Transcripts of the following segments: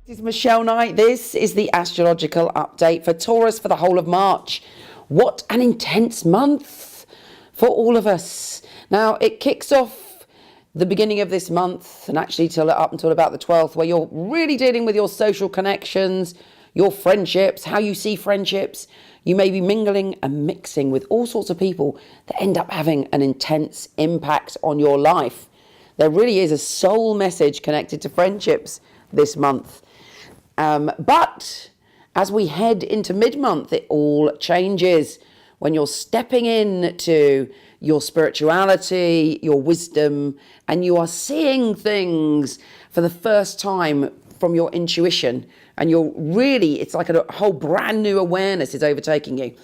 This is Michele Knight. This is the astrological update for Taurus for the whole of March. What an intense month for all of us. Now, it kicks off the beginning of this month and actually up until about the 12th, where you're really dealing with your social connections, your friendships, how you see friendships. You may be mingling and mixing with all sorts of people that end up having an intense impact on your life. There really is a soul message connected to friendships this month. But as we head into mid-month, it all changes when you're stepping into your spirituality, your wisdom, and you are seeing things for the first time from your intuition. And it's like a whole brand new awareness is overtaking you.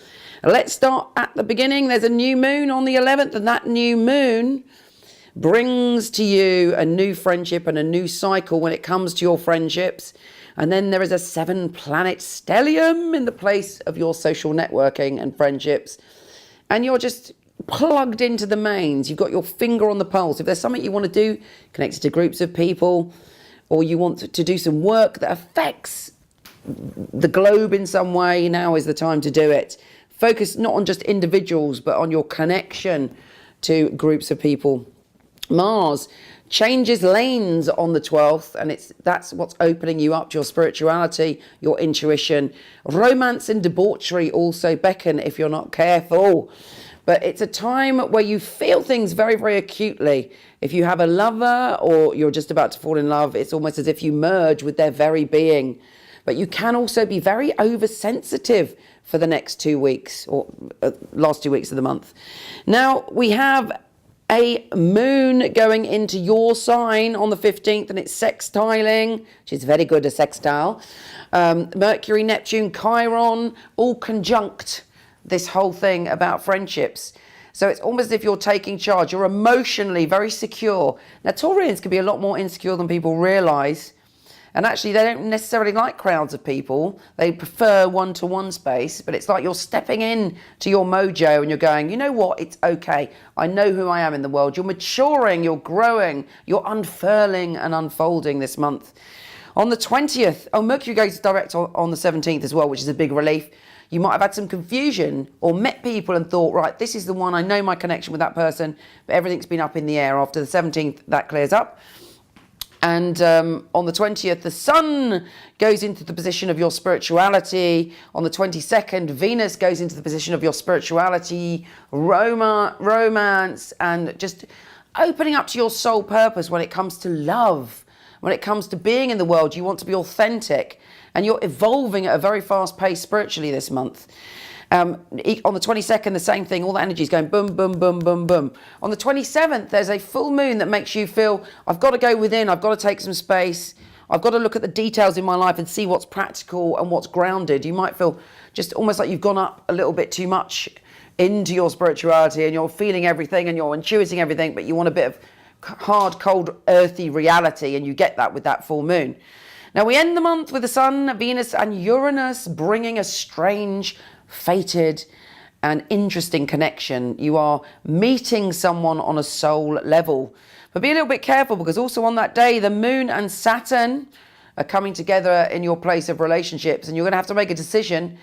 Let's start at the beginning. There's a new moon on the 11th, and that new moon brings to you a new friendship and a new cycle when it comes to your friendships. And then there is a 7-planet stellium in the place of your social networking and friendships. And you're just plugged into the mains. You've got your finger on the pulse. If there's something you want to do connected to groups of people, or you want to do some work that affects the globe in some way, now is the time to do it. Focus not on just individuals, but on your connection to groups of people. Mars changes lanes on the 12th, and that's what's opening you up to your spirituality, your intuition. Romance and debauchery also beckon if you're not careful. But it's a time where you feel things very, very acutely. If you have a lover or you're just about to fall in love, it's almost as if you merge with their very being. But you can also be very oversensitive for the next 2 weeks, or last 2 weeks of the month. Now, we have a moon going into your sign on the 15th, and it's sextiling, which is very good, a sextile. Mercury, Neptune, Chiron, all conjunct this whole thing about friendships. So it's almost as if you're taking charge. You're emotionally very secure. Now, Taurians can be a lot more insecure than people realise. And actually, they don't necessarily like crowds of people. They prefer one-to-one space. But it's like you're stepping in to your mojo and you're going, you know what? It's okay. I know who I am in the world. You're maturing. You're growing. You're unfurling and unfolding this month. On the 20th, Mercury goes direct on the 17th as well, which is a big relief. You might have had some confusion or met people and thought, right, this is the one. I know my connection with that person. But everything's been up in the air. After the 17th, that clears up. And on the 20th, the sun goes into the position of your spirituality. On the 22nd, Venus goes into the position of your spirituality, romance, and just opening up to your soul purpose when it comes to love. When it comes to being in the world, you want to be authentic. And you're evolving at a very fast pace spiritually this month. On the 22nd, the same thing. All that energy is going boom, boom, boom, boom, boom. On the 27th, there's a full moon that makes you feel, I've got to go within. I've got to take some space. I've got to look at the details in my life and see what's practical and what's grounded. You might feel just almost like you've gone up a little bit too much into your spirituality and you're feeling everything and you're intuiting everything, but you want a bit of hard, cold, earthy reality, and you get that with that full moon. Now, we end the month with the Sun, Venus, and Uranus bringing a strange, fated, and interesting connection. You are meeting someone on a soul level. But be a little bit careful, because also on that day, the Moon and Saturn are coming together in your place of relationships, and you're going to have to make a decision,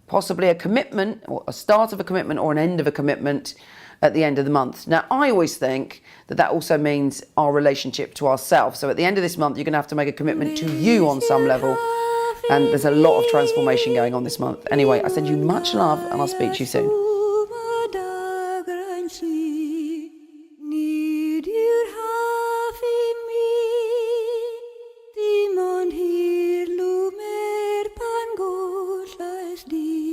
possibly a commitment, or a start of a commitment, or an end of a commitment at the end of the month. Now, I always think that also means our relationship to ourselves. So at the end of this month, you're going to have to make a commitment to you on some level. And there's a lot of transformation going on this month. Anyway, I send you much love, and I'll speak to you soon. Die